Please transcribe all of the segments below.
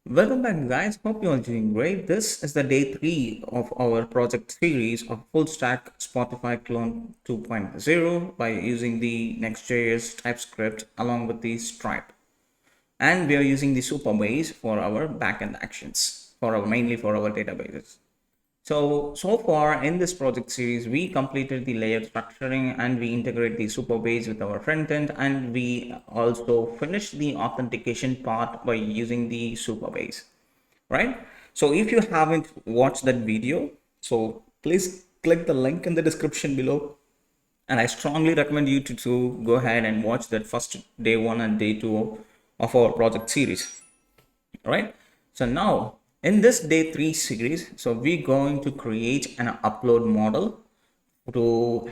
Welcome back, guys. Hope you are doing great. This is the day 3 of our project series of Fullstack Spotify Clone 2.0 by using the Next.js TypeScript along with the Stripe. And we are using the Supabase for our backend actions, mainly for our databases. So far in this project series, we completed the layer structuring and we integrate the Supabase with our front end, and we also finished the authentication part by using the Supabase, right? So if you haven't watched that video, so please click the link in the description below. And I strongly recommend you to go ahead and watch that first day 1 and day 2 of our project series. All right, so now in this day 3 series, so we're going to create an upload model to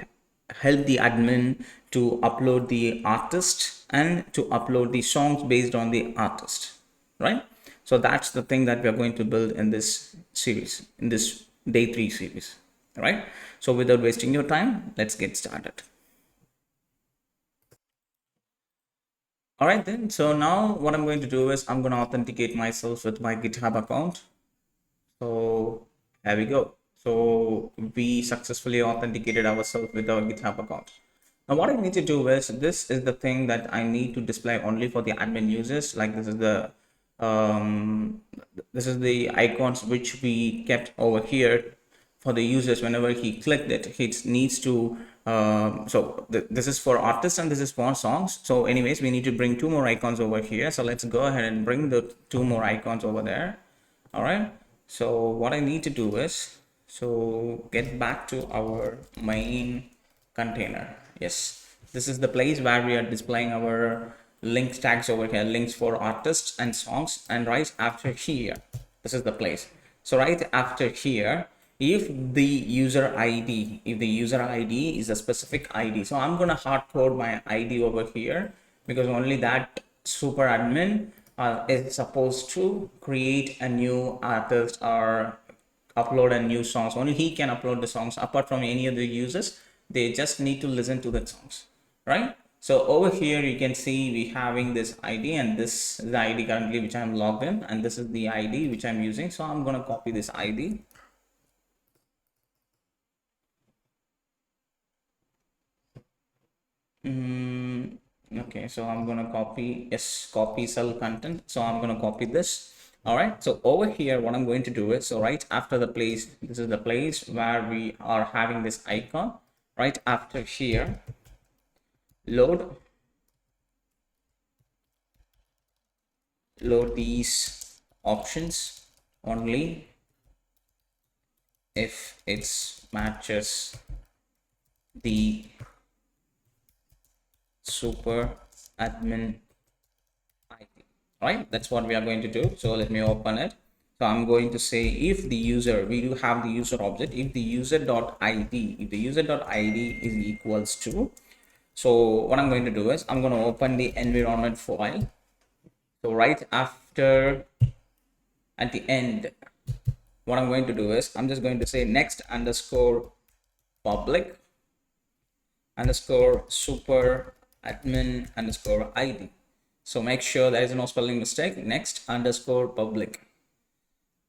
help the admin to upload the artist and to upload the songs based on the artist, right? So that's the thing that we are going to build in this series, in this day 3 series. All right, so without wasting your time, let's get started. All right then, so now what I'm going to do is I'm going to authenticate myself with my GitHub account. So there we go. So we successfully authenticated ourselves with our GitHub account. Now what I need to do is, this is the thing that I need to display only for the admin users. Like um, this is the icons which we kept over here for the users. Whenever he clicked it, he needs to this is for artists and this is for songs. So anyways, we need to bring two more icons over here. So let's go ahead and bring the two more icons over there. All right, so what I need to do is, so get back to our main container. Yes, this is the place where we are displaying our link tags over here, links for artists and songs. And right after here, this is the place. So right after here, if the user id is a specific id, so I'm gonna hard code my id over here, because only that super admin is supposed to create a new artist or upload a new songs. Only he can upload the songs. Apart from any other users, they just need to listen to the songs, right? So over here you can see we having this id, and this is the id currently which I'm logged in, and this is the id which I'm using. So I'm going to copy this id. Okay, so I'm gonna copy, yes, copy cell content. So I'm gonna copy this. All right, so over here what I'm going to do is, so right after the place, this is the place where we are having this icon. Right after here, load these options only if it matches the super admin id. Right, that's what we are going to do. So let me open it. So I'm going to say, if the user, we do have the user object, if the user.id is equals to, so what I'm going to do is I'm going to open the environment file. So right after, at the end, what I'm going to do is I'm just going to say next underscore public underscore super admin underscore id. So make sure there is no spelling mistake. Next underscore public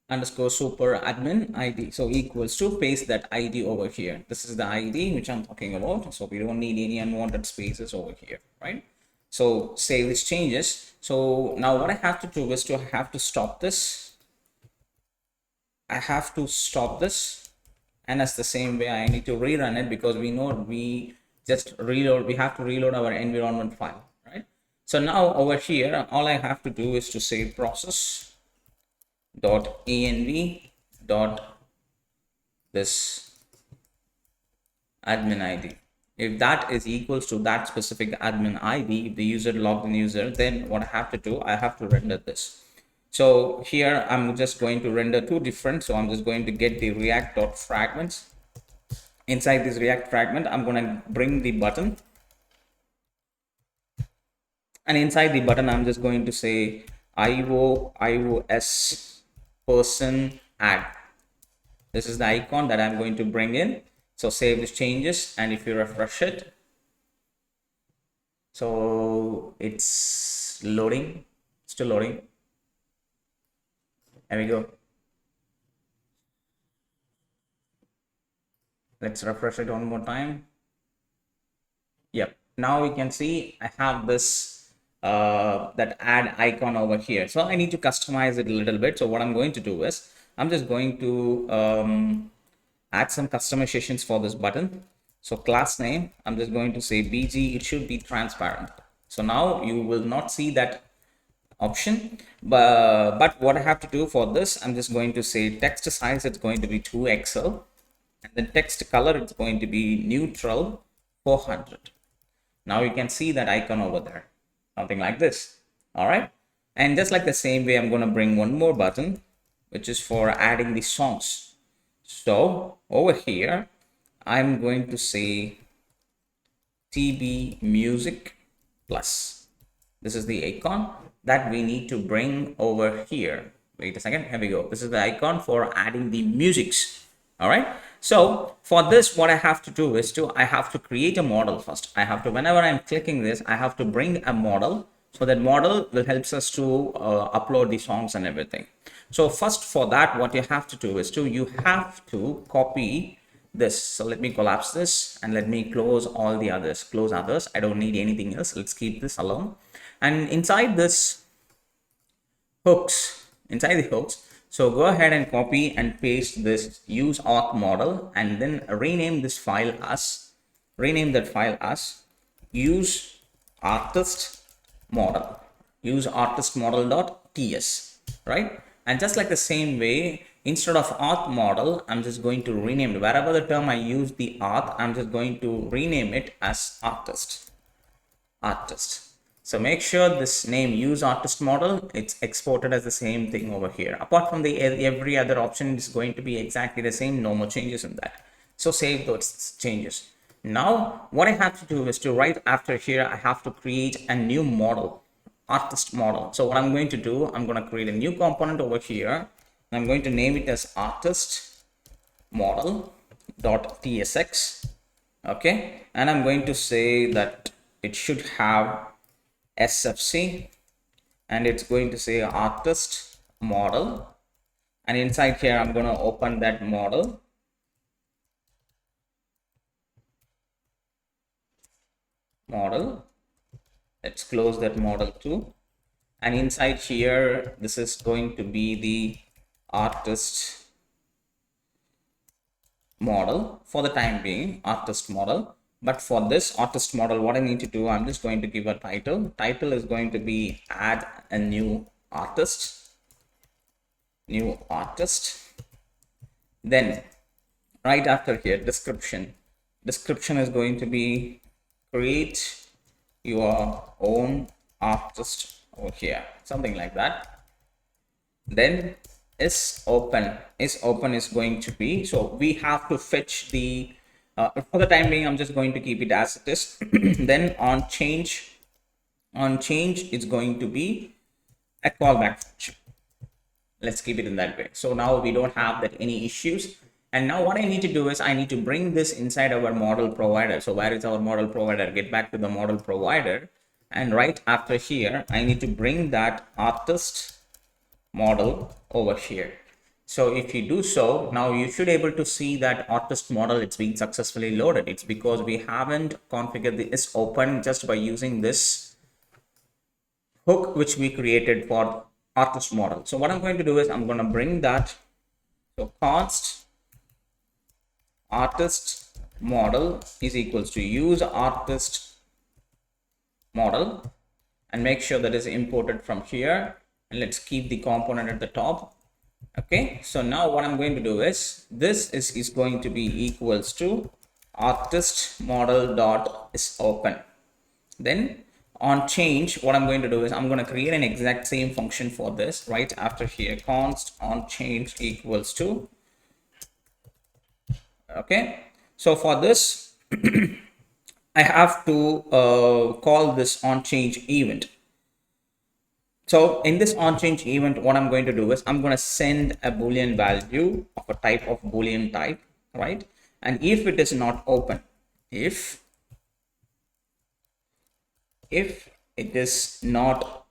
underscore super admin id, so equals to, paste that id over here. This is the id which I'm talking about, so we don't need any unwanted spaces over here, right? So save these changes. So now what I have to do is to have to stop this. I have to stop this, and that's the same way I need to rerun it, because we know we just reload, we have to reload our environment file, right? So now over here, all I have to do is to say process dot env dot this admin id. If that is equals to that specific admin id, if the user logged in user, then what I have to do, I have to render this. So here I'm just going to render two different. So I'm just going to get the react dot fragments. Inside this react fragment, I'm going to bring the button, and inside the button I'm just going to say ios person add. This is the icon that I'm going to bring in. So save these changes, and if you refresh it, so it's loading, still loading. There we go. Let's refresh it one more time. Yep. Now we can see I have this that add icon over here. So I need to customize it a little bit. So what I'm going to do is I'm just going to add some customizations for this button. So class name, I'm just going to say BG. It should be transparent. So now you will not see that option, but what I have to do for this, I'm just going to say text size, it's going to be 2XL, and then text color, it's going to be neutral 400. Now you can see that icon over there, something like this. All right, and just like the same way, I'm going to bring one more button, which is for adding the songs. So over here, I'm going to say TB music plus. This is the icon that we need to bring over here. Wait a second. Here we go. This is the icon for adding the musics. All right. So for this, what I have to do is I have to create a model first. I have to, whenever I'm clicking this, I have to bring a model. So that model will helps us to upload the songs and everything. So first for that, what you have to do is you have to copy this. So let me collapse this and let me close all the others, close others. I don't need anything else. Let's keep this alone. And inside this hooks, inside the hooks, so go ahead and copy and paste this use auth model and then rename this file as, rename that file as use artist model, use artist model.ts, right? And just like the same way, instead of auth model, I'm just going to rename it. Wherever the term I use the auth, I'm just going to rename it as artist. So make sure this name use artist model, it's exported as the same thing over here. Apart from the every other option is going to be exactly the same, no more changes in that. So save those changes. Now what I have to do is right after here, I have to create a new model, artist model. So what I'm going to do, I'm going to create a new component over here. And I'm going to name it as artist model.tsx. Okay, and I'm going to say that it should have SFC and it's going to say artist model, and inside here I'm going to open that model. Let's close that model too, and inside here this is going to be the artist model for the time being, artist model. But for this artist model, what I need to do, I'm just going to give a title. Title is going to be add a new artist. Then right after here, description is going to be create your own artist over here, something like that. Then is open is going to be, so we have to fetch the for the time being, I'm just going to keep it as it is. Then on change it's going to be a callback function. Let's keep it in that way. So now we don't have that any issues. And now what I need to do is I need to bring this inside our model provider. So where is our model provider? Get back to the model provider, and right after here I need to bring that artist model over here. So if you do so, now you should able to see that artist model, it's being successfully loaded. It's because we haven't configured the is open just by using this hook which we created for artist model. So what I'm going to do is I'm going to bring that, so const artist model is equals to use artist model, and make sure that is imported from here, and let's keep the component at the top. Okay, so now what I'm going to do is this is going to be equals to artist model dot is open. Then on change, what I'm going to do is I'm going to create an exact same function for this right after here, const on change equals to. Okay, so for this I have to call this on change event. So in this on change event, what I'm going to do is I'm going to send a boolean value of a type of boolean type, right? And if it is not open, if it is not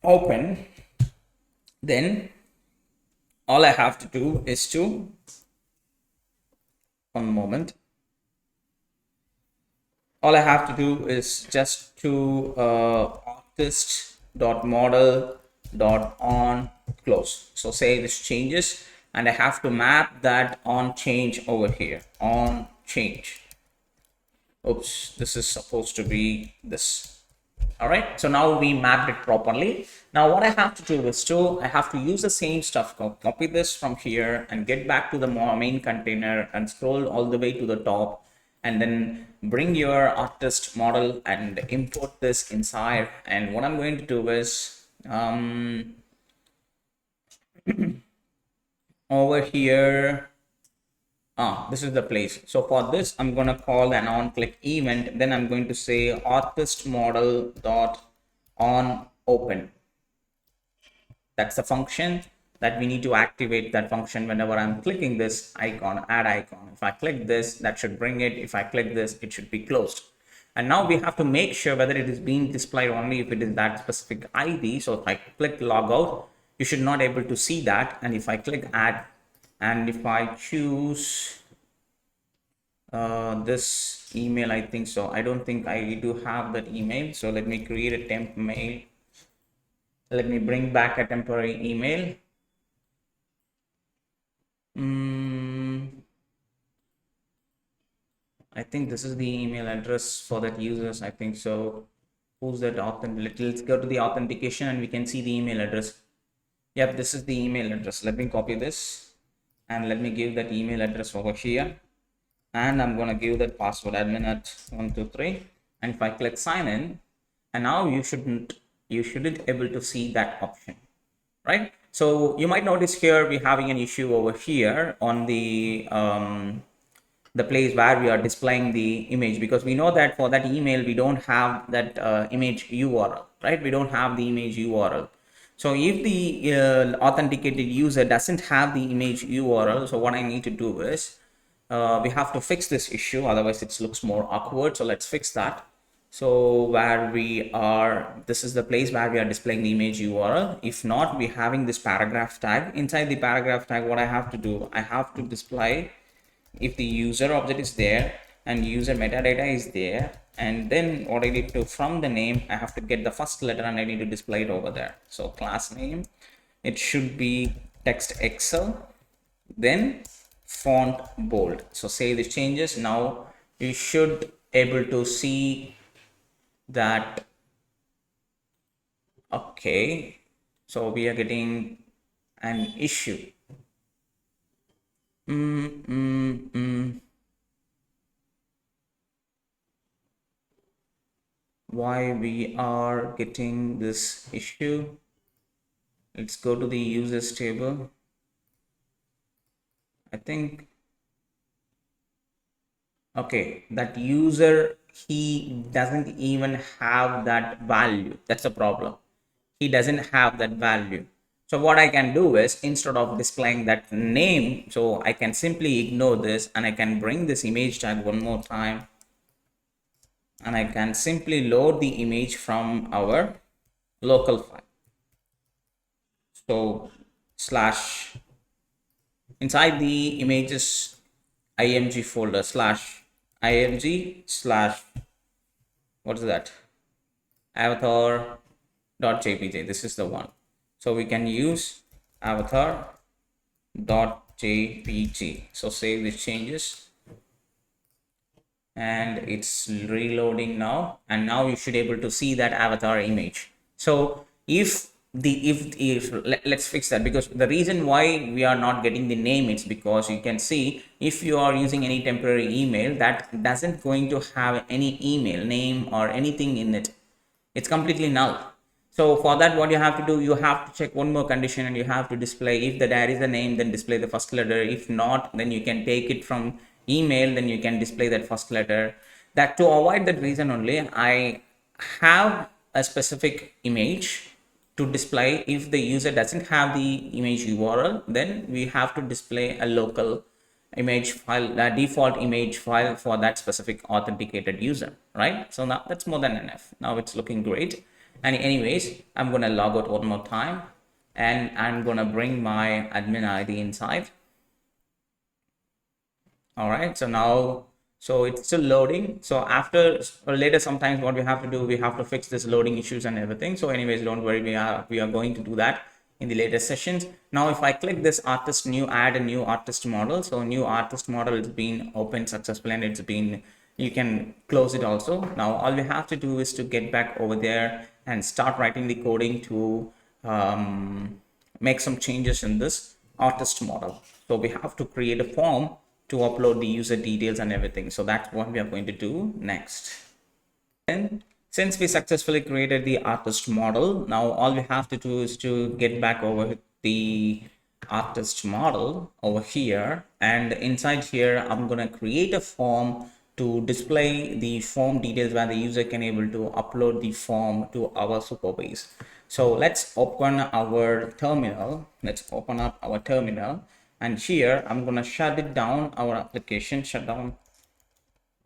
open, Then all I have to do is to, one moment, all I have to do is just to artist dot model dot on close. So say this changes, and I have to map that on change over here, on change. Oops, this is supposed to be this. All right, so now we mapped it properly. Now what I have to do is I have to use the same stuff, copy this from here and get back to the main container and scroll all the way to the top, and then bring your artist model and import this inside. And what I'm going to do is over here, this is the place. So for this, I'm going to call an on click event. Then I'm going to say artist model dot on open. That's the function that we need to activate that function whenever I'm clicking this icon, add icon. If I click this, that should bring it. If I click this, it should be closed. And now we have to make sure whether it is being displayed only if it is that specific ID. So if I click logout, you should not able to see that. And if I click add, and if I choose this email, I think so. I don't think I do have that email. So let me create a temp mail. Let me bring back a temporary email. I think this is the email address for that users. I think so. Who's that let's go to the authentication and we can see the email address. Yep, this is the email address. Let me copy this and let me give that email address over here. And I'm going to give that password admin at 123. And if I click sign in, and now you shouldn't able to see that option, right? So you might notice here we're having an issue over here on the place where we are displaying the image, because we know that for that email we don't have that image URL, right? We don't have the image URL. So if the authenticated user doesn't have the image URL, so what I need to do is we have to fix this issue, otherwise it looks more awkward. So let's fix that. So where we are, this is the place where we are displaying the image URL. If not, we're having this paragraph tag. Inside the paragraph tag, what I have to do, I have to display if the user object is there and user metadata is there, and then what I need to, from the name, I have to get the first letter and I need to display it over there. So class name, it should be text Excel, then font bold. So say this changes. Now you should able to see that. Okay, so we are getting an issue. Why we are getting this issue? Let's go to the users table. I think, okay, that user, he doesn't even have that value. That's a problem. He doesn't have that value. So what I can do is, instead of displaying that name, so I can simply ignore this and I can bring this image tag one more time, and I can simply load the image from our local file. So slash, inside the images img folder, slash img slash, what is that, avatar.jpg. This is the one. So we can use avatar.jpg. So save these changes, and it's reloading now, and now you should able to see that avatar image. So if let's fix that, because the reason why we are not getting the name, it's because you can see if you are using any temporary email that doesn't going to have any email name or anything in it, it's completely null. So for that, what you have to do, you have to check one more condition, and you have to display, if there is a name, then display the first letter. If not, then you can take it from email, then you can display that first letter. That, to avoid that reason only, I have a specific image to display. If the user doesn't have the image URL, then we have to display a local image file, a default image file for that specific authenticated user, right? So now that's more than enough. Now it's looking great. And anyways, I'm going to log out one more time. and I'm gonna bring my admin ID inside. All right, so now, so it's still loading. So after or later, sometimes what we have to do, we have to fix this loading issues and everything. So anyways, don't worry, we are going to do that in the later sessions. Now if I click this artist new, add a new artist model, so new artist model has been opened successfully, and it's been, you can close it also. Now all we have to do is to get back over there and start writing the coding to make some changes in this artist model. So we have to create a form to upload the user details and everything. So that's what we are going to do next. And since we successfully created the artist model, now all we have to do is to get back over the artist model over here, and inside here I'm going to create a form to display the form details where the user can able to upload the form to our Supabase. So let's open our terminal. Let's open up our terminal, and here I'm going to shut it down, our application shutdown.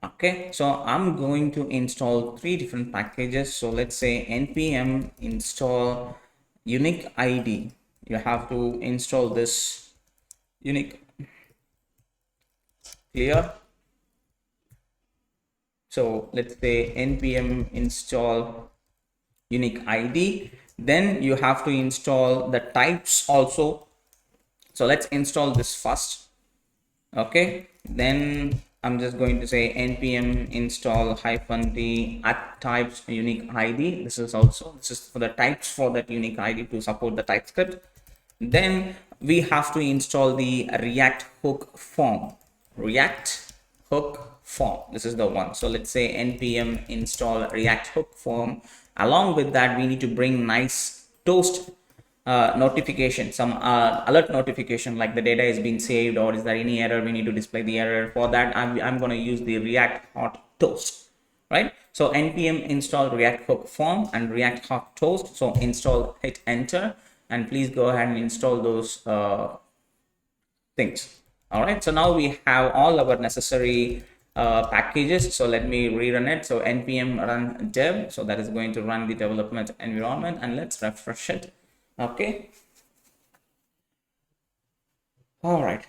Okay, so I'm going to install 3 different packages. So let's say npm install unique id. You have to install this unique clear. So let's say npm install unique id. Then you have to install the types also. So let's install this first. Okay, then I'm just going to say npm install -d at types unique id. This is for the types for that unique id to support the TypeScript. Then we have to install the React hook form. React hook form. This is the one. So let's say npm install React hook form. Along with that, we need to bring nice toast notification, some alert notification, like the data is being saved, or is there any error, we need to display the error. For that, I'm going to use the React hot toast, right? So npm install React hook form and React hot toast. So install, hit enter, and please go ahead and install those things. All right, so now we have all our necessary packages. So let me rerun it. So npm run dev, so that is going to run the development environment, and let's refresh it. Okay, all right.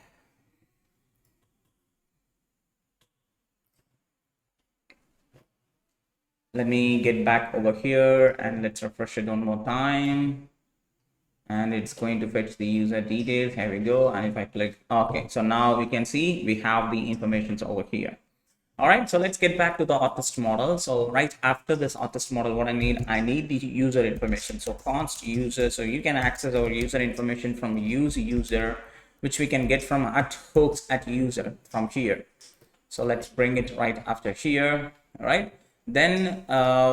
Let me get back over here and let's refresh it one more time, and it's going to fetch the user details. Here we go. And if I click, okay, so now we can see we have the information over here. All right, so let's get back to the artist model. So right after this artist model, what I need the user information. So const user, so you can access our user information from use user, which we can get from @hooks@user from here. So let's bring it right after here. All right, then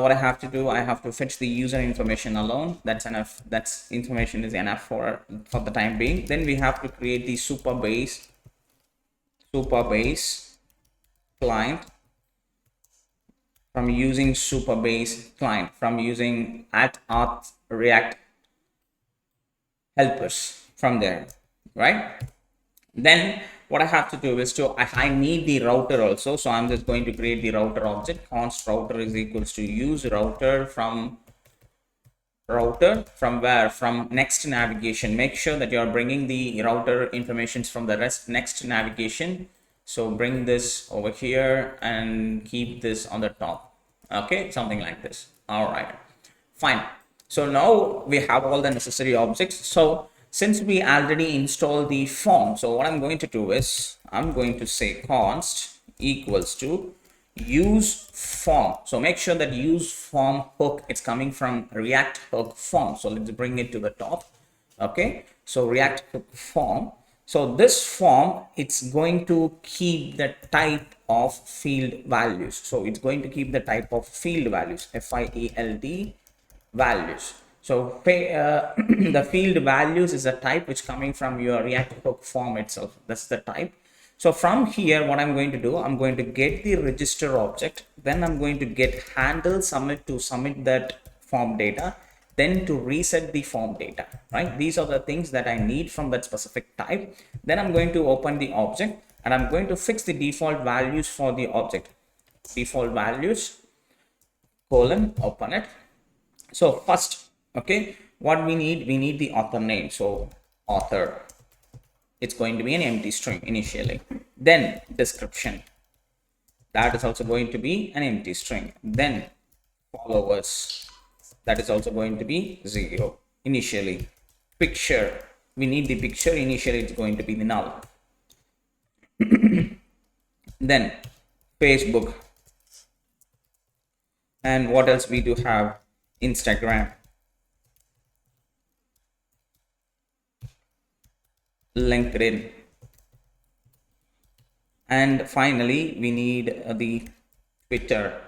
what I have to do, I have to fetch the user information alone. That's enough. That's information is enough for the time being. Then we have to create the Supabase client from using Supabase client, from using @auth React helpers from there, right? Then what I have to do is I need the router also. So I'm just going to create the router object. Const router is equals to use router from where? From next navigation. Make sure that you're bringing the router informations from the next navigation. So bring this over here and keep this on the top. Okay, something like this. All right, fine. So now we have all the necessary objects. So since we already installed the form, so what I'm going to do is I'm going to say const equals to use form. So make sure that use form hook, it's coming from React hook form. So let's bring it to the top. Okay, so React hook form. So this form, it's going to keep the type of field values. So it's going to keep the type of field values, FIELD values. So the field values is a type which coming from your React hook form itself. That's the type. So from here, what I'm going to do, I'm going to get the register object. Then I'm going to get handle submit to submit that form data, then to reset the form data, right? These are the things that I need from that specific type. Then I'm going to open the object and I'm going to fix the default values for the object. Default values, colon, open it. So first, okay, what we need the author name. So author, it's going to be an empty string initially. Then description, that is also going to be an empty string. Then followers, that is also going to be 0 initially. Picture, we need the picture, initially it's going to be the null. Then Facebook, and what else we do have? Instagram, LinkedIn, and finally we need the Twitter.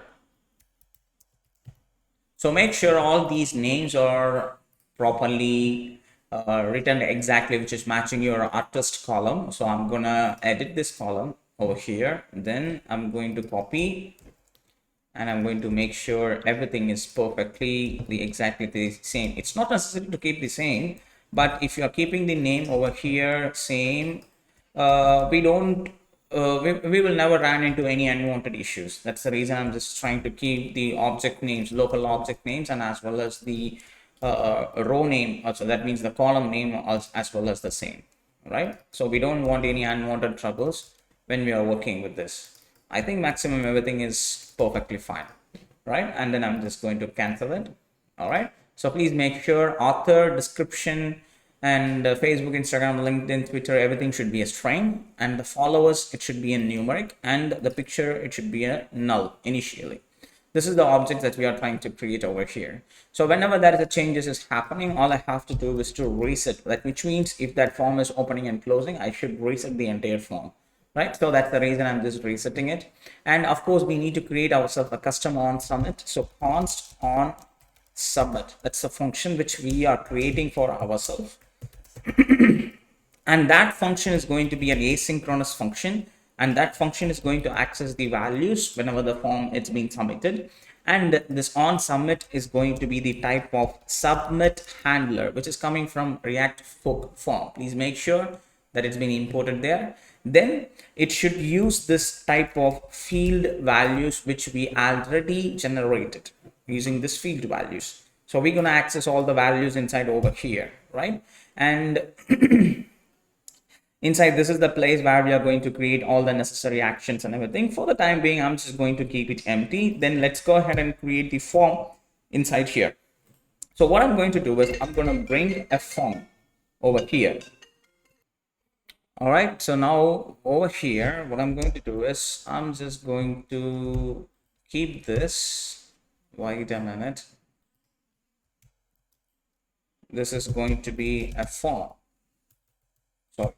So make sure all these names are properly written exactly, which is matching your artist column. So I'm gonna edit this column over here, then I'm going to copy, and I'm going to make sure everything is perfectly exactly the same. It's not necessary to keep the same, but if you are keeping the name over here same, we don't we will never run into any unwanted issues. That's the reason I'm just trying to keep the object names, local object names, and as well as the row name also, that means the column name as well as the same, right? So we don't want any unwanted troubles when we are working with this. I think maximum everything is perfectly fine, right? And then I'm just going to cancel it. All right, so please make sure author, description, and Facebook, Instagram, LinkedIn, Twitter, everything should be a string, and the followers, it should be a numeric, and the picture, it should be a null initially. This is the object that we are trying to create over here. So whenever there is a changes is happening, all I have to do is to reset that, which means if that form is opening and closing, I should reset the entire form, right? So that's the reason I'm just resetting it. And of course we need to create ourselves a custom on submit. So const on submit, that's the function which we are creating for ourselves. And that function is going to be an asynchronous function, and that function is going to access the values whenever the form it's being submitted. And this on submit is going to be the type of submit handler, which is coming from React hook form. Please make sure that it's been imported there. Then it should use this type of field values which we already generated using this field values. So we're going to access all the values inside over here, right? And inside, this is the place where we are going to create all the necessary actions and everything. For the time being, I'm just going to keep it empty. Then let's go ahead and create the form inside here. So what I'm going to do is I'm going to bring a form over here. All right, so now over here, what I'm going to do is I'm just going to keep this. Wait a minute. This is going to be a form. So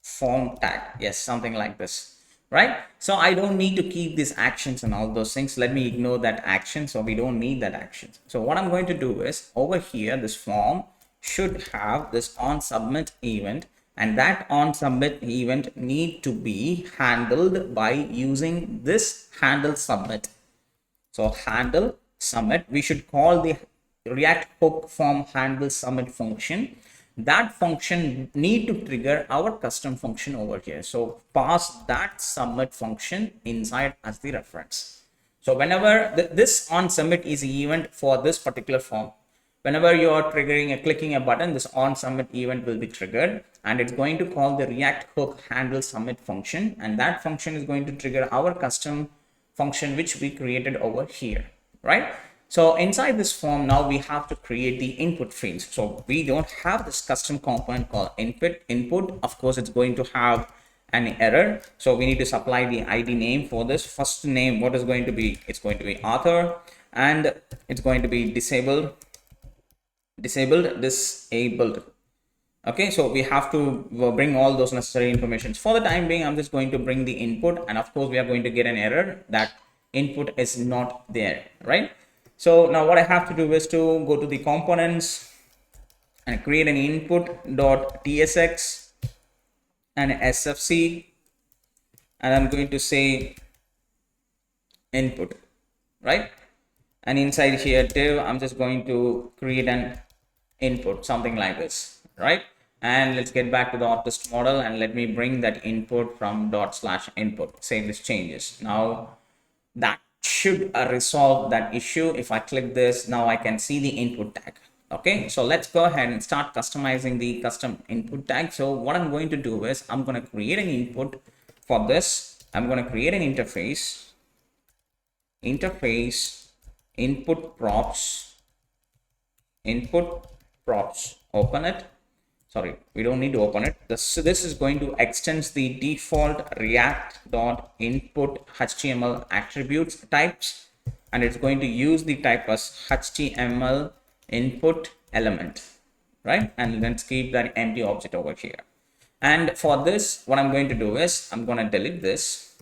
form tag, yes, something like this, right? So I don't need to keep these actions and all those things. Let me ignore that action. So we don't need that action. So what I'm going to do is over here, this form should have this on submit event, and that on submit event need to be handled by using this handle submit. So handle submit, we should call the React hook form handle submit function. That function need to trigger our custom function over here. So pass that submit function inside as the reference. So whenever this on submit is the event for this particular form, whenever you are clicking a button, this on submit event will be triggered, and it's going to call the React hook handle submit function, and that function is going to trigger our custom function which we created over here, right? So inside this form, now we have to create the input fields. So we don't have this custom component called input. Of course, it's going to have an error. So we need to supply the ID name for this. First name, what is going to be? It's going to be author, and it's going to be disabled. Okay, so we have to bring all those necessary information. For the time being, I'm just going to bring the input, and of course we are going to get an error that input is not there, right? So now what I have to do is to go to the components and create an input.tsx and sfc, and I'm going to say input, right? And inside here div, I'm just going to create an input, something like this, right? And let's get back to the artist model, and let me bring that input from /input. Save this changes. Now that should resolve that issue. If I click this, now I can see the input tag. Okay, so let's go ahead and start customizing the custom input tag. So what I'm going to do is I'm going to create an input for this. I'm going to create an interface input props, open it. Sorry, we don't need to open it. This is going to extend the default react.input HTML attributes types, and it's going to use the type as HTML input element, right? And let's keep that empty object over here. And for this, what I'm going to do is I'm going to delete this.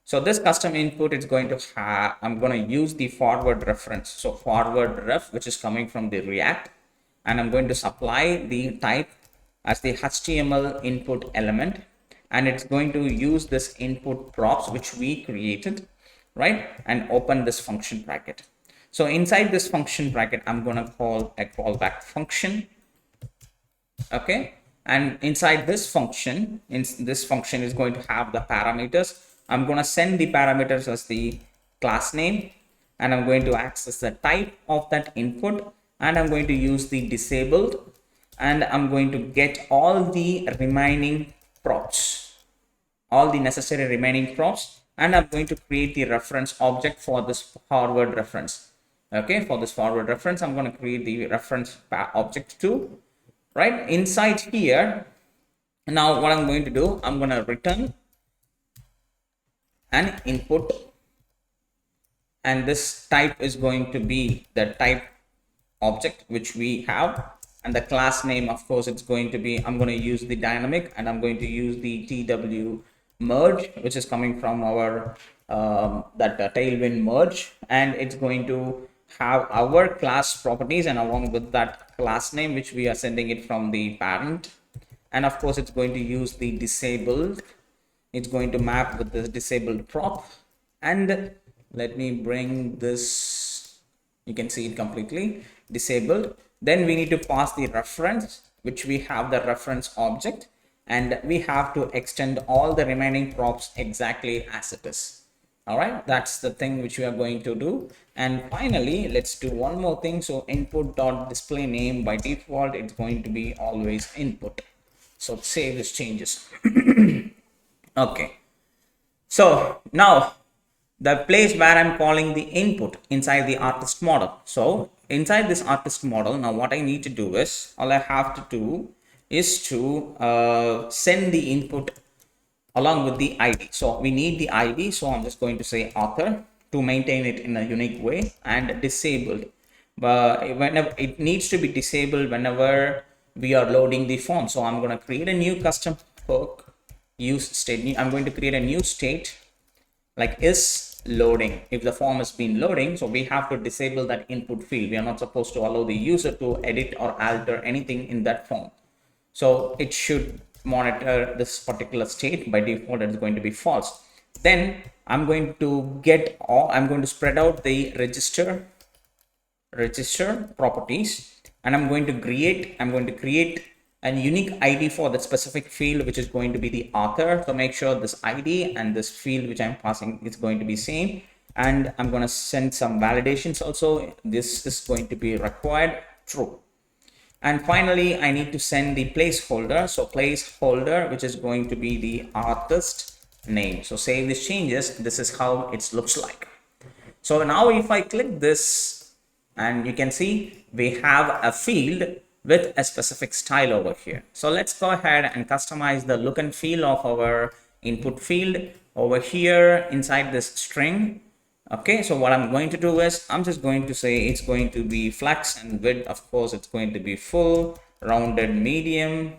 So this custom input is going to have, I'm going to use the forward reference. So forward ref, which is coming from the React, and I'm going to supply the type as the HTML input element, and it's going to use this input props which we created, right? And open this function bracket. So inside this function bracket, I'm going to call a callback function. Okay, and inside this function, this function is going to have the parameters. I'm going to send the parameters as the class name, and I'm going to access the type of that input, and I'm going to use the disabled, and I'm going to get all the remaining props, all the necessary remaining props, and I'm going to create the reference object for this forward reference. Okay, for this forward reference, I'm going to create the reference object too, right? Inside here, now what I'm going to do, I'm going to return an input, and this type is going to be the type object which we have, and the class name, of course, it's going to be, I'm going to use the dynamic, and I'm going to use the TW merge, which is coming from our Tailwind merge, and it's going to have our class properties, and along with that class name which we are sending it from the parent, and of course it's going to use the disabled, it's going to map with this disabled prop. And let me bring this, you can see it completely disabled. Then we need to pass the reference, which we have the reference object, and we have to extend all the remaining props exactly as it is. All right, that's the thing which we are going to do. And finally, let's do one more thing. So input dot display name, by default it's going to be always input. So save these changes. Okay, so now the place where I'm calling the input inside the artist model. So inside this artist model, now what I need to do is, all I have to do is to send the input along with the ID. So we need the ID. So I'm just going to say author to maintain it in a unique way, and disabled. But whenever it needs to be disabled whenever we are loading the form. So I'm going to create a new custom hook use state. I'm going to create a new state like is loading. If the form has been loading, so we have to disable that input field. We are not supposed to allow the user to edit or alter anything in that form. So it should monitor this particular state. By default, it's going to be false. Then I'm going to get all, I'm going to spread out the register properties, and I'm going to create a unique ID for that specific field, which is going to be the author. So make sure this ID and this field which I'm passing is going to be same. And I'm going to send some validations also. This is going to be required true. And finally, I need to send the placeholder. So placeholder, which is going to be the artist name. So save these changes. This is how it looks like. So now if I click this, and you can see we have a field with a specific style over here. So let's go ahead and customize the look and feel of our input field over here inside this string. Okay, so what I'm going to do is I'm just going to say it's going to be flex, and width, of course, it's going to be full, rounded medium,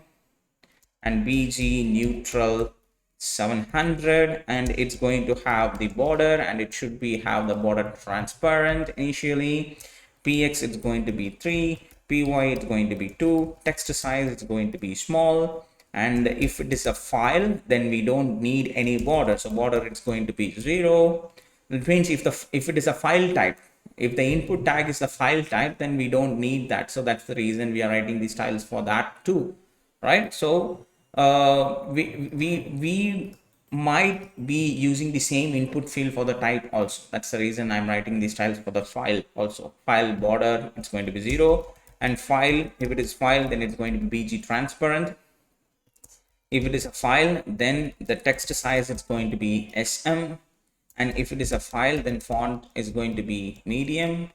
and BG neutral 700, and it's going to have the border, and it should be have the border transparent initially. PX is going to be 3, PY is going to be 2, text size is going to be small, and if it is a file, then we don't need any border. So border is going to be 0. It means if it is a file type, if the input tag is the file type, then we don't need that. So that's the reason we are writing the styles for that too, right? So we might be using the same input field for the type also. That's the reason I'm writing the styles for the file also. File border, it's going to be 0. And file, if it is file, then it's going to be BG transparent. If it is a file, then the text size is going to be SM. And if it is a file, then font is going to be medium.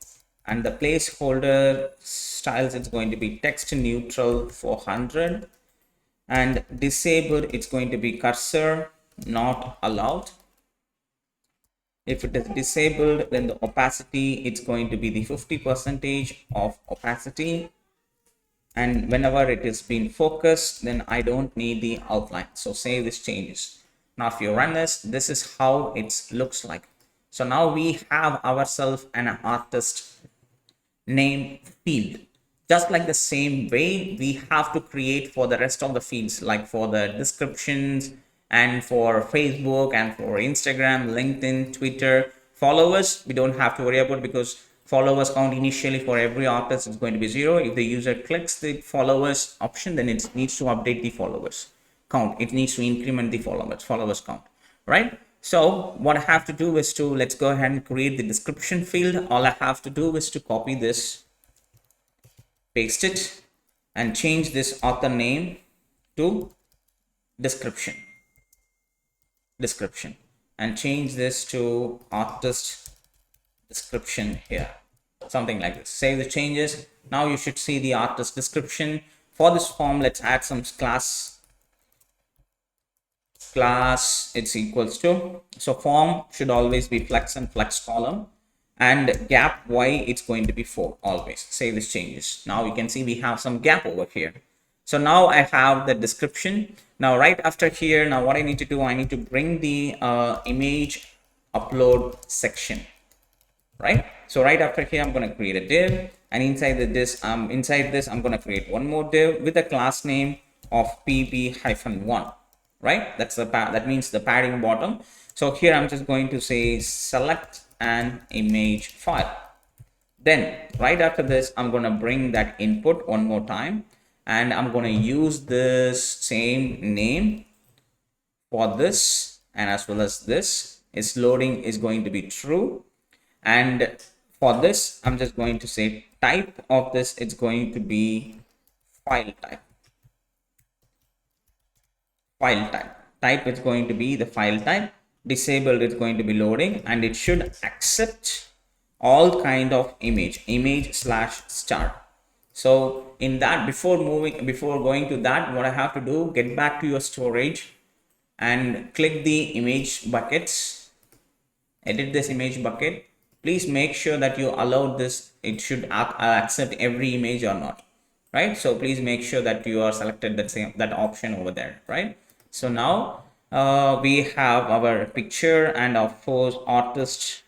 And the placeholder styles, it's going to be text neutral 400. And disabled, it's going to be cursor not allowed. If it is disabled, then the opacity, it's going to be the 50% of opacity. And whenever it is being focused, then I don't need the outline. So save this changes. Now if you run this is how it looks like. So now we have ourselves an artist name field. Just like the same way we have to create for the rest of the fields, like for the descriptions and for Facebook and for Instagram, LinkedIn, Twitter, followers, we don't have to worry about, because followers count initially for every artist is going to be 0. If the user clicks the followers option, then it needs to update the followers count. It needs to increment the followers count, right? So what I have to do is to, let's go ahead and create the description field. All I have to do is to copy this, paste it, and change this author name to description, and change this to artist description here, something like this. Save the changes. Now you should see the artist description. For this form, let's add some class it's equals to, so form should always be flex and flex column, and gap y, it's going to be 4 always. Save this changes. Now you can see we have some gap over here. So now I have the description. Now right after here, now what I need to do, I need to bring the image upload section, right? So right after here, I'm going to create a div, and inside this I'm going to create one more div with a class name of pb-1, right? That means the padding bottom. So here I'm just going to say select an image file. Then right after this, I'm going to bring that input one more time, and I'm going to use this same name for this, and as well as this, its loading is going to be true. And for this, I'm just going to say type of this, it's going to be file type. Type is going to be the file type. Disabled is going to be loading, and it should accept all kind of image/star. So in that, before going to that, what I have to do, get back to your storage and click the image buckets, edit this image bucket. Please make sure that you allow this, it should accept every image or not, right? So please make sure that you are selected that option over there, right? So now we have our picture and of course artist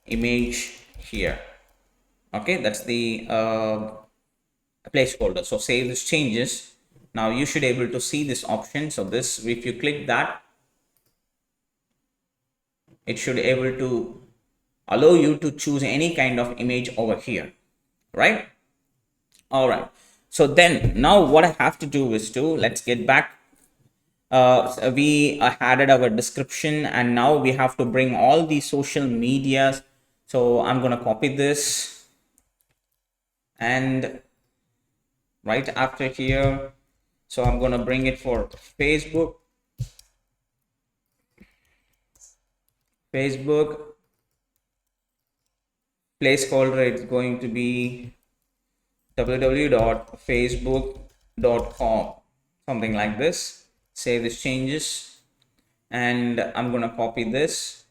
image here. Okay, that's the placeholder. So save this changes. Now you should able to see this option. So this, if you click that, it should able to allow you to choose any kind of image over here, right? All right. So then now what I have to do is to, let's get back. So we added our description, and now we have to bring all the social medias. So I'm going to copy this, and right after here, so I'm going to bring it for Facebook, placeholder, it's going to be www.facebook.com, something like this. Save this changes, and I'm going to copy this,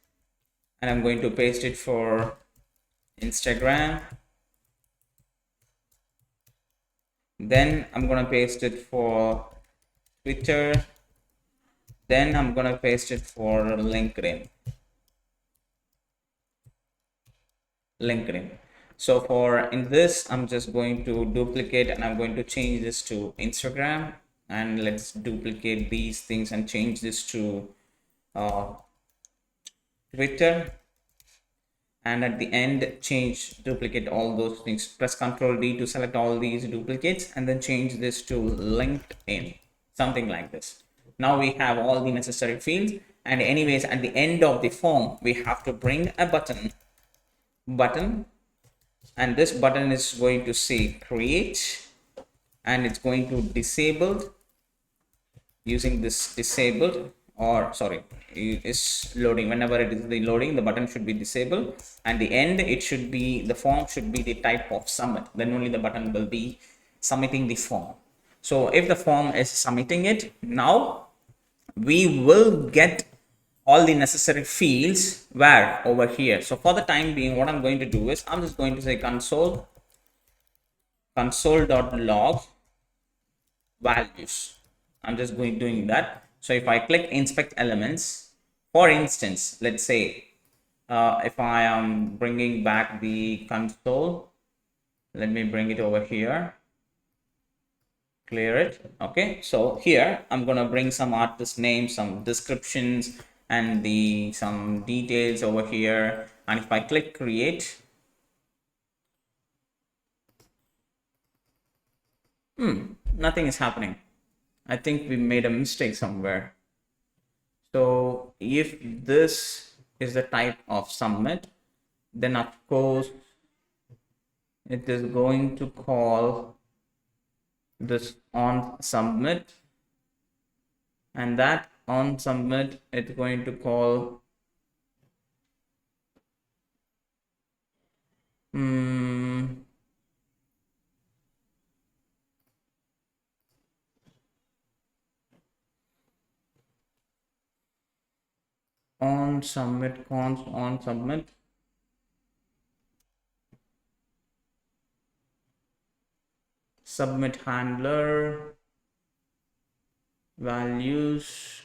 and I'm going to paste it for Instagram. Then I'm going to paste it for Twitter. Then I'm going to paste it for LinkedIn. So in this, I'm just going to duplicate, and I'm going to change this to Instagram, and let's duplicate these things and change this to Twitter, and at the end duplicate all those things. Press Ctrl D to select all these duplicates, and then change this to LinkedIn, something like this. Now we have all the necessary fields, and anyways, at the end of the form, we have to bring a button, and this button is going to say create, and it's going to disabled using this disabled, or sorry, it is loading. Whenever it is the loading, the button should be disabled, and the end, it should be, the form should be the type of submit. Then only the button will be submitting the form. So if the form is submitting it, now we will get all the necessary fields where over here. So for the time being, what I'm going to do is I'm just going to say console.log values. I'm just doing that. So if I click inspect elements, for instance, let's say if I am bringing back the console, let me bring it over here, clear it. Okay, so here I'm gonna bring some artist names, some descriptions, and some details over here. And if I click create, nothing is happening. I think we made a mistake somewhere. So if this is the type of submit, then of course it is going to call this on submit, and that on submit it's going to call on submit const on submit submit handler values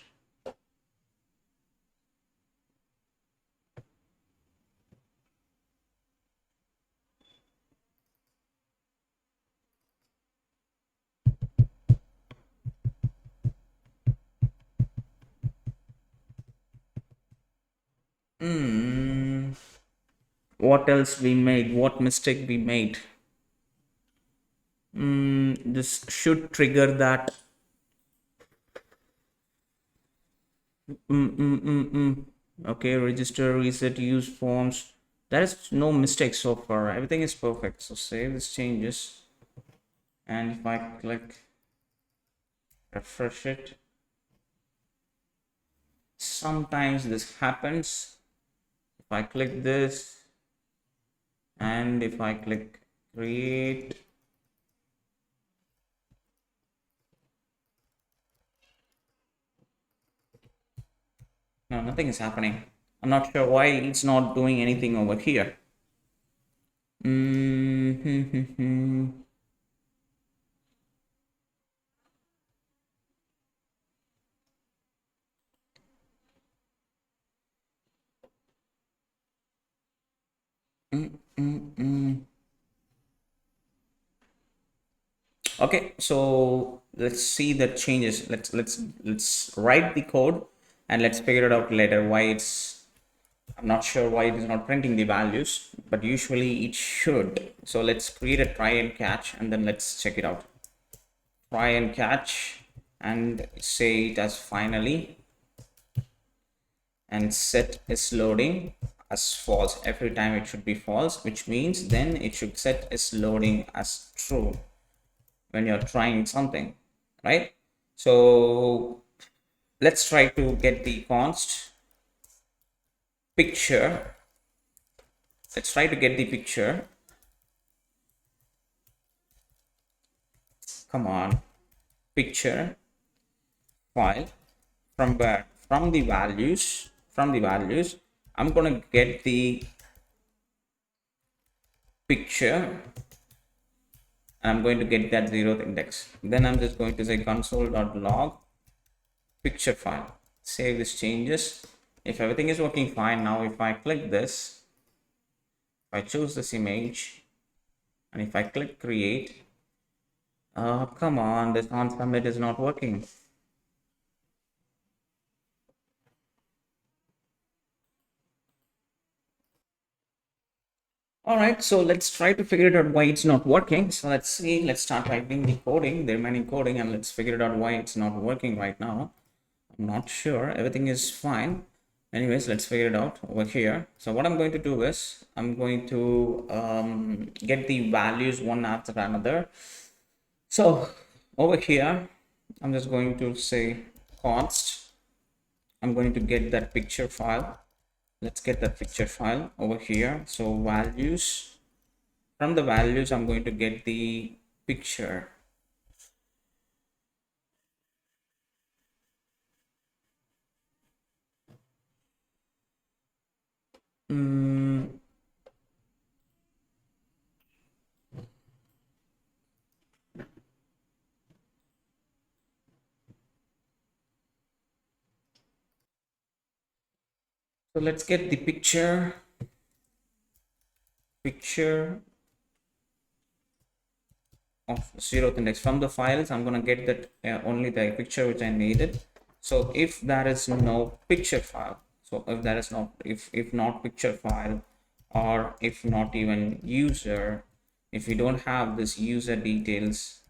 what else we made, what mistake we made. This should trigger that. Okay, register, reset, use forms. There is no mistake so far, everything is perfect. So save these changes, and if I click refresh it, sometimes this happens. If I click this, and if I click create, no, nothing is happening. I'm not sure why it's not doing anything over here. Okay, so let's see the changes. Let's write the code and let's figure it out later why it's, I'm not sure why it is not printing the values, but usually it should. So let's create a try and catch, and then let's check it out. Try and catch, and say it as finally, and set is loading as false. Every time it should be false, which means then it should set is loading as true when you're trying something, right? So let's try to get the const picture. Let's try to get the picture. Come on, picture file. From where? From the values. I'm gonna get the picture, and I'm going to get that 0th index. Then I'm just going to say console.log picture file. Save these changes. If everything is working fine, now if I click this, if I choose this image, and if I click create, come on, this on submit is not working. All right, so let's try to figure it out why it's not working. So let's see, let's start writing the coding, the remaining coding, and let's figure it out why it's not working right now. I'm not sure, everything is fine. Anyways, let's figure it out over here. So what I'm going to do is I'm going to get the values one after another. So over here, I'm just going to say const. I'm going to get that picture file. Let's get that picture file over here. So values, from the values, I'm going to get the picture. So let's get the picture of 0th index from the files. I'm going to get that only the picture which I needed. So if there is no picture file, so if there is not, if not picture file, or if not even user, if we don't have this user details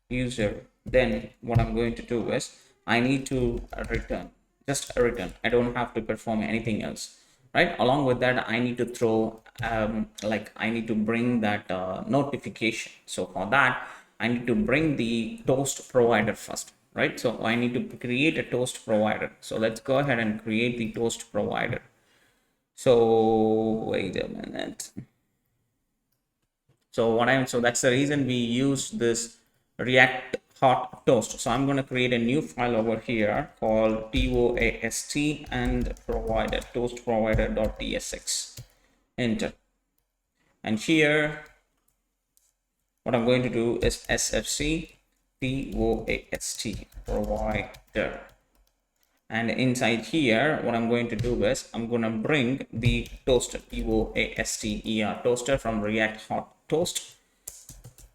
user, then what I'm going to do is I need to return, just a return. I don't have to perform anything else, right? Along with that, I need to throw like I need to bring that notification. So for that, I need to bring the toast provider first, right? So I need to create a toast provider. So let's go ahead and create the toast provider. So wait a minute. So that's the reason we use this React hot toast. So I'm going to create a new file over here called toast and provider toast provider.tsx. Enter. And here what I'm going to do is sfc toast provider. And inside here, what I'm going to do is I'm going to bring the toaster, toaster, toaster from React hot toast.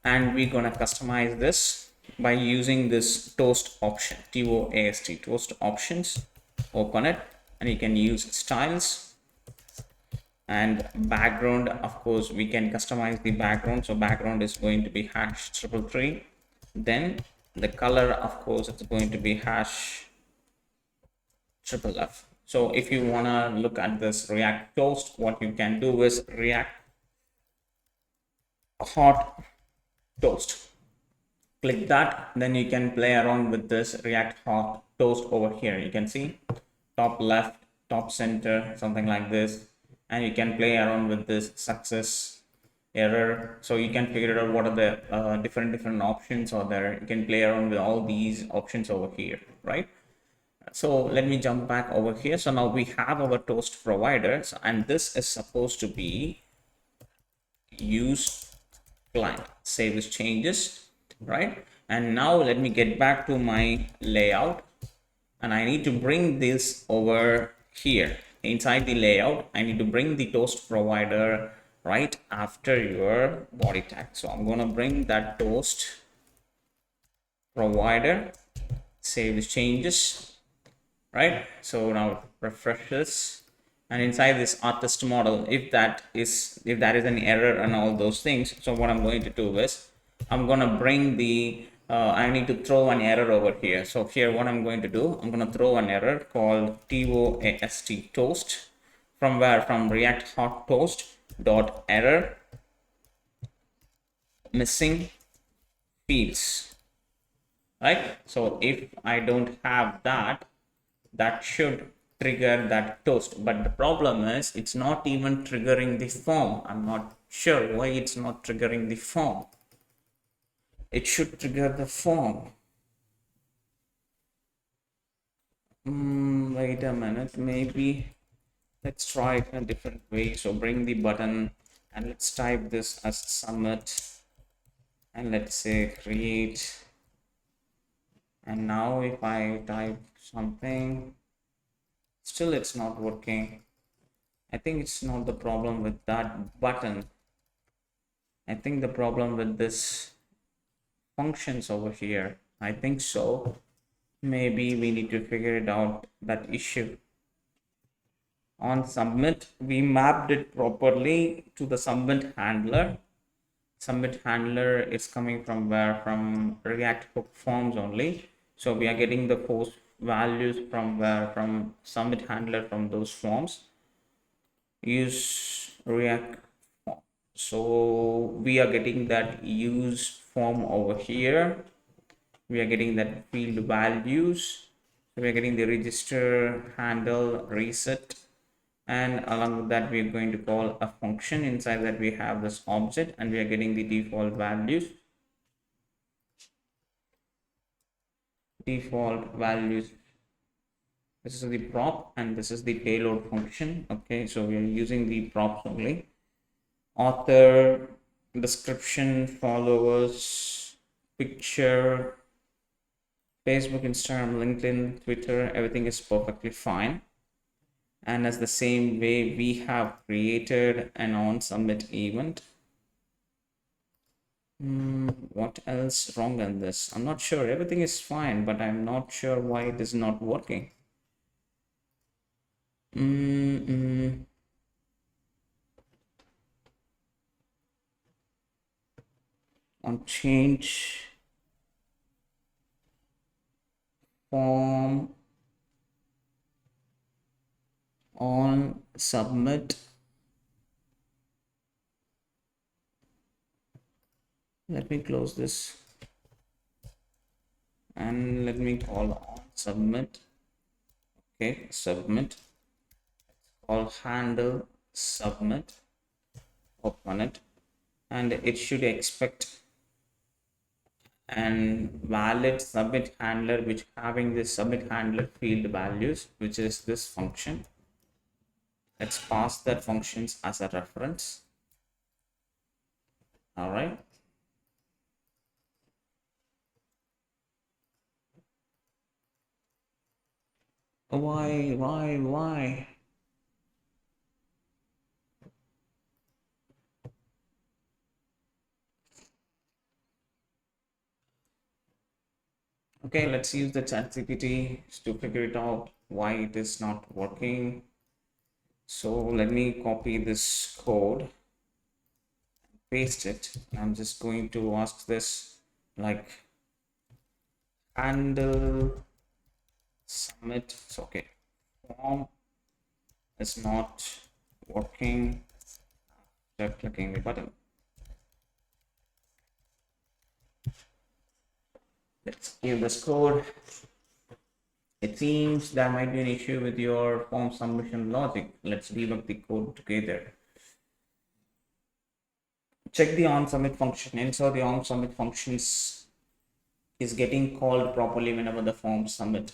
And we're going to customize this by using this toast option, toast options. Open it, and you can use styles and background. Of course, we can customize the background. So background is going to be hash 333. Then the color, of course, it's going to be hash FFF. So if you want to look at this React toast, what you can do is React hot toast. Click that, then you can play around with this React hot toast over here. You can see top left, top center, something like this, and you can play around with this success, error. So you can figure out what are the different options are there. You can play around with all these options over here, right? So let me jump back over here. So now we have our toast providers, and this is supposed to be use client, save as changes, right? And now let me get back to my layout, and I need to bring this over here inside the layout. I need to bring the toast provider right after your body tag. So I'm going to bring that toast provider, save as changes, right? So now refresh this, and inside this artist model, if there is an error and all those things, so what I'm going to do is I'm going to bring the I need to throw an error over here. So here what I'm going to do, I'm going to throw an error called toast from where, from React hot toast dot error missing fields, right? So if I don't have that, that should trigger that toast. But the problem is it's not even triggering the form. I'm not sure why it's not triggering the form. It should trigger the form. Wait a minute, maybe let's try it in a different way. So bring the button and let's type this as submit, and let's say create. And now if I type something, still it's not working. I think it's not the problem with that button. I think the problem with this functions over here. I think so. Maybe we need to figure it out, that issue. On submit, we mapped it properly to the submit handler. Submit handler is coming from where? From React hook forms only. So we are getting the post values from where? From submit handler from those forms. Use React form. So we are getting that use form over here. We are getting that field values. So we are getting the register, handle, reset, and along with that we are going to call a function. Inside that we have this object, and we are getting the default values. This is the prop, and this is the payload function. Okay, so we are using the props only. Author, description, followers, picture, Facebook, Instagram, LinkedIn, Twitter, everything is perfectly fine. And as the same way, we have created an on submit event. What else wrong in this? I'm not sure. Everything is fine, but I'm not sure why it is not working. On change form on submit. Let me close this and let me call on submit. Okay, submit. Call handle submit. Open it, and it should expect and valid submit handler, which having this submit handler field values, which is this function. Let's pass that functions as a reference. All right. Why? Okay, let's use the ChatGPT to figure it out why it is not working. So let me copy this code, paste it. I'm just going to ask this like handle submit. It's okay. Form is not working after clicking the button. Let's give this code. It seems there might be an issue with your form submission logic. Let's debug the code together. Check the on submit function. Ensure the on submit functions is getting called properly whenever the form submit.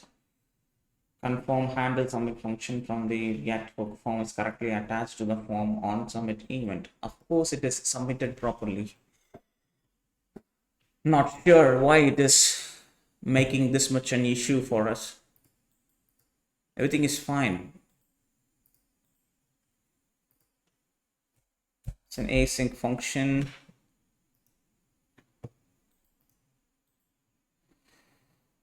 Confirm handle submit function from the React hook form is correctly attached to the form on submit event. Of course, it is submitted properly. Not sure why it is making this much an issue for us. Everything is fine. It's an async function.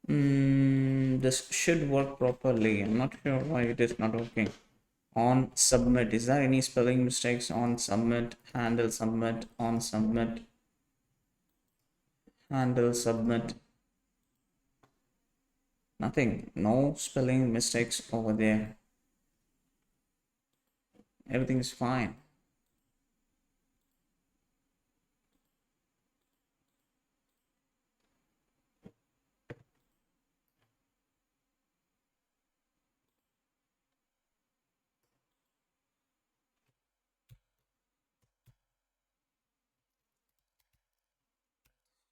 This should work properly. I'm not sure why it is not working. On submit, is there any spelling mistakes? On submit, handle submit, on submit, handle submit. Nothing, no spelling mistakes over there. Everything is fine.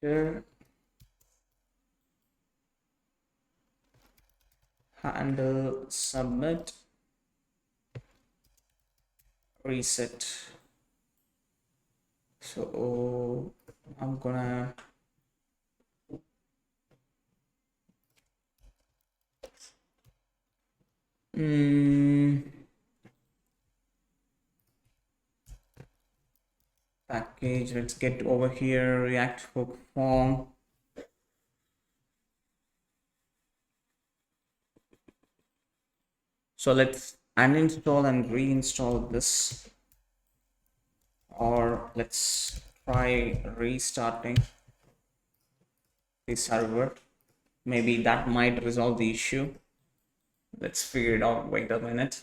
Here, handle submit, reset. So I'm gonna package. Let's get over here, React hook form. So let's uninstall and reinstall this, or let's try restarting the server. Maybe that might resolve the issue. Let's figure it out. Wait a minute.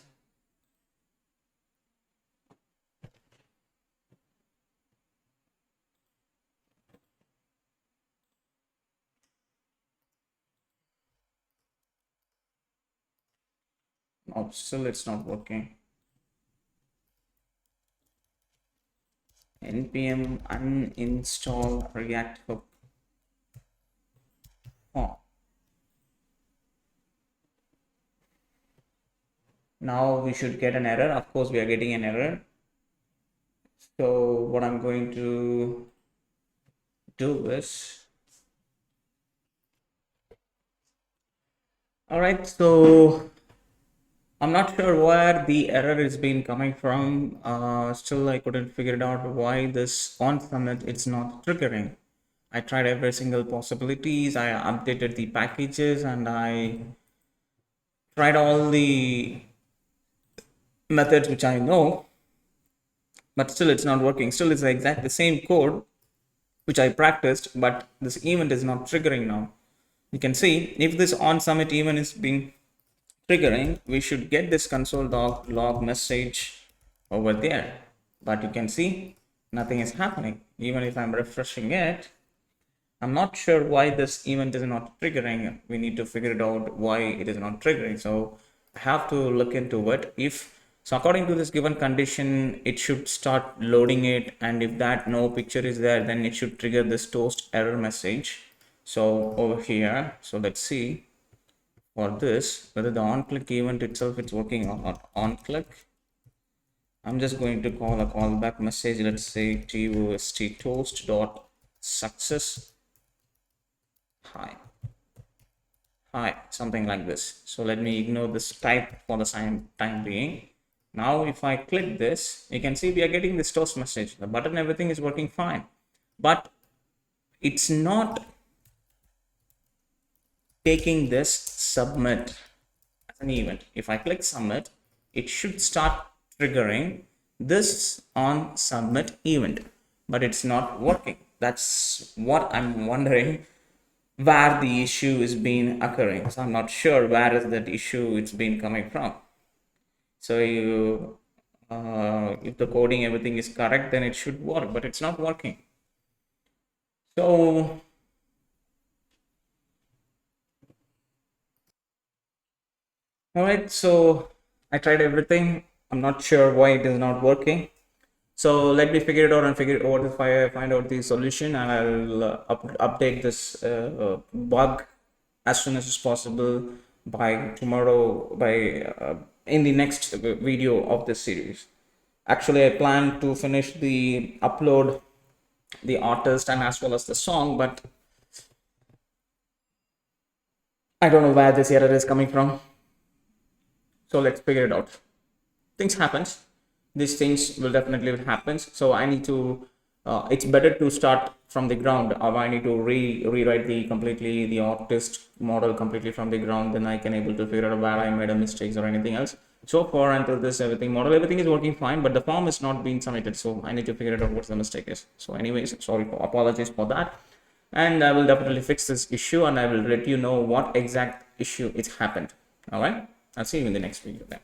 Oh, still it's not working. npm uninstall react hook. Oh, now we should get an error. Of course, we are getting an error. So what I'm going to do is, all right, so I'm not sure where the error is been coming from. Still, I couldn't figure it out why this on summit it's not triggering. I tried every single possibilities. I updated the packages and I tried all the methods which I know, but still it's not working. Still, it's exactly the same code which I practiced, but this event is not triggering now. You can see if this on summit event is being triggering, we should get this console log message over there, but you can see nothing is happening. Even if I'm refreshing it, I'm not sure why this event is not triggering. We need to figure it out why it is not triggering. So I have to look into it. If so, according to this given condition, it should start loading it, and if that no picture is there, then it should trigger this toast error message. So over here, so let's see for this whether the on click event itself it's working or not. On click, I'm just going to call a callback message. Let's say toast dot success hi, something like this. So let me ignore this type for the time being. Now if I click this, you can see we are getting this toast message. The button, everything is working fine, but it's not taking this submit as an event. If I click submit, it should start triggering this on submit event, but it's not working. That's what I'm wondering, where the issue is being occurring. So I'm not sure where is that issue it's been coming from. So you if the coding everything is correct, then it should work, but it's not working. So all right, so I tried everything. I'm not sure why it is not working. So let me figure it out and figure out if I find out the solution, and I'll update this bug as soon as possible by tomorrow, by in the next video of this series. Actually, I plan to finish the upload the artist and as well as the song, but I don't know where this error is coming from. So let's figure it out. Things happens. These things will definitely happen. So I need to it's better to start from the ground, or I need to rewrite the artist model completely from the ground. Then I can able to figure out where I made a mistakes or anything else. So far until this everything is working fine, but the form is not being submitted. So I need to figure out what the mistake is. So anyways, sorry for apologies for that, and I will definitely fix this issue, and I will let you know what exact issue it happened. All right, I'll see you in the next video then.